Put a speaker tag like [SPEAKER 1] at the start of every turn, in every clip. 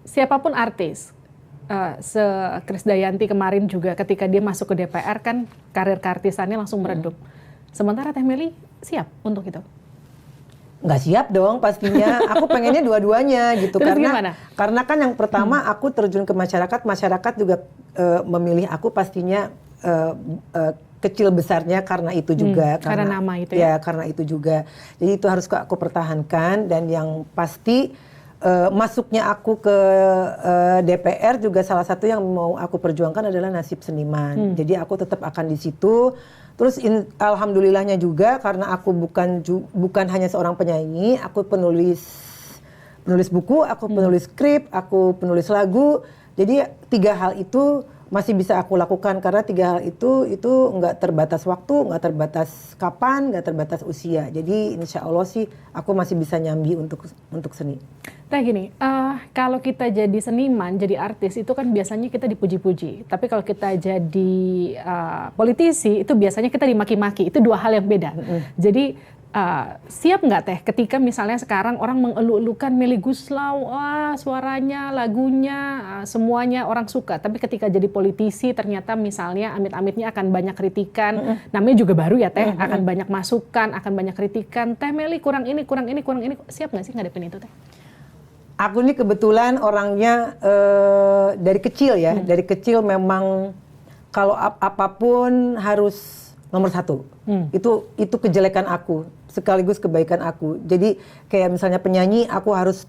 [SPEAKER 1] siapapun artis, Krisdayanti kemarin juga ketika dia masuk ke DPR kan karir keartisannya langsung meredup. Sementara Teh Meli siap untuk itu?
[SPEAKER 2] Nggak siap dong pastinya. Aku pengennya dua-duanya gitu.
[SPEAKER 1] Terus gimana?
[SPEAKER 2] Karena kan yang pertama aku terjun ke masyarakat juga memilih aku pastinya kecil besarnya karena itu juga.
[SPEAKER 1] Karena nama itu ya?
[SPEAKER 2] Ya karena itu juga. Jadi itu harus aku pertahankan, dan yang pasti masuknya aku ke DPR juga salah satu yang mau aku perjuangkan adalah nasib seniman. Jadi aku tetap akan di situ. Terus alhamdulillahnya juga karena aku bukan hanya seorang penyanyi, aku penulis buku, aku penulis skrip, aku penulis lagu. Jadi 3 hal itu masih bisa aku lakukan karena 3 hal itu nggak terbatas waktu, nggak terbatas kapan, nggak terbatas usia. Jadi insya Allah sih aku masih bisa nyambi untuk seni.
[SPEAKER 1] Nah gini, kalau kita jadi seniman, jadi artis itu kan biasanya kita dipuji-puji. Tapi kalau kita jadi politisi itu biasanya kita dimaki-maki. Itu 2 hal yang beda. Jadi siap nggak Teh ketika misalnya sekarang orang mengeluh-elukan Melly Goeslaw, suaranya, lagunya, semuanya orang suka. Tapi ketika jadi politisi ternyata misalnya amit-amitnya akan banyak kritikan. Namanya juga baru ya Teh, akan banyak masukan, akan banyak kritikan. Teh Melly kurang ini. Siap nggak sih ngadepin itu Teh?
[SPEAKER 2] Aku nih kebetulan orangnya dari kecil ya, dari kecil memang kalau apapun harus nomor 1. Itu kejelekan aku, sekaligus kebaikan aku. Jadi kayak misalnya penyanyi, aku harus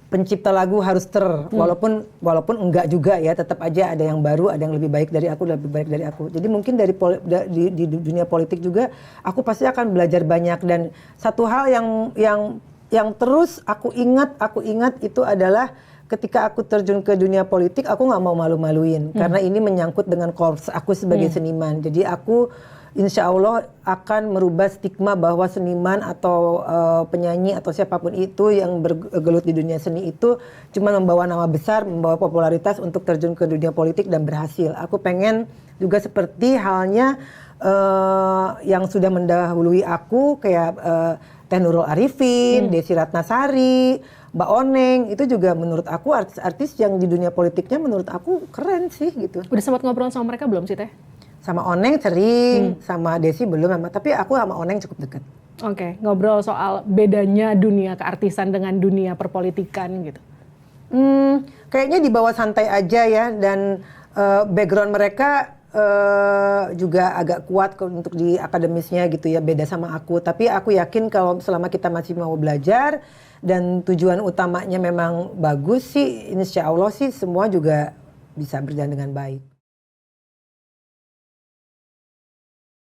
[SPEAKER 2] pencipta lagu harus walaupun enggak juga ya, tetap aja ada yang baru, ada yang lebih baik dari aku. Jadi mungkin di dunia politik juga aku pasti akan belajar banyak, dan satu hal yang terus aku ingat itu adalah ketika aku terjun ke dunia politik, aku nggak mau malu-maluin karena ini menyangkut dengan korps aku sebagai seniman. Jadi aku insya Allah akan merubah stigma bahwa seniman atau penyanyi atau siapapun itu yang bergelut di dunia seni itu cuma membawa nama besar, membawa popularitas untuk terjun ke dunia politik dan berhasil. Aku pengen juga seperti halnya yang sudah mendahului aku kayak Teh Nurul Arifin, Desi Ratnasari, Mbak Oneng, itu juga menurut aku artis-artis yang di dunia politiknya menurut aku keren sih gitu.
[SPEAKER 1] Udah sempat ngobrol sama mereka belum sih Teh?
[SPEAKER 2] Sama Oneng sering, sama Desi belum, tapi aku sama Oneng cukup dekat.
[SPEAKER 1] Oke, ngobrol soal bedanya dunia keartisan dengan dunia perpolitikan gitu.
[SPEAKER 2] Kayaknya dibawa santai aja ya, dan background mereka juga agak kuat untuk di akademisnya gitu ya, beda sama aku. Tapi aku yakin kalau selama kita masih mau belajar dan tujuan utamanya memang bagus sih, insya Allah sih semua juga bisa berjalan dengan baik.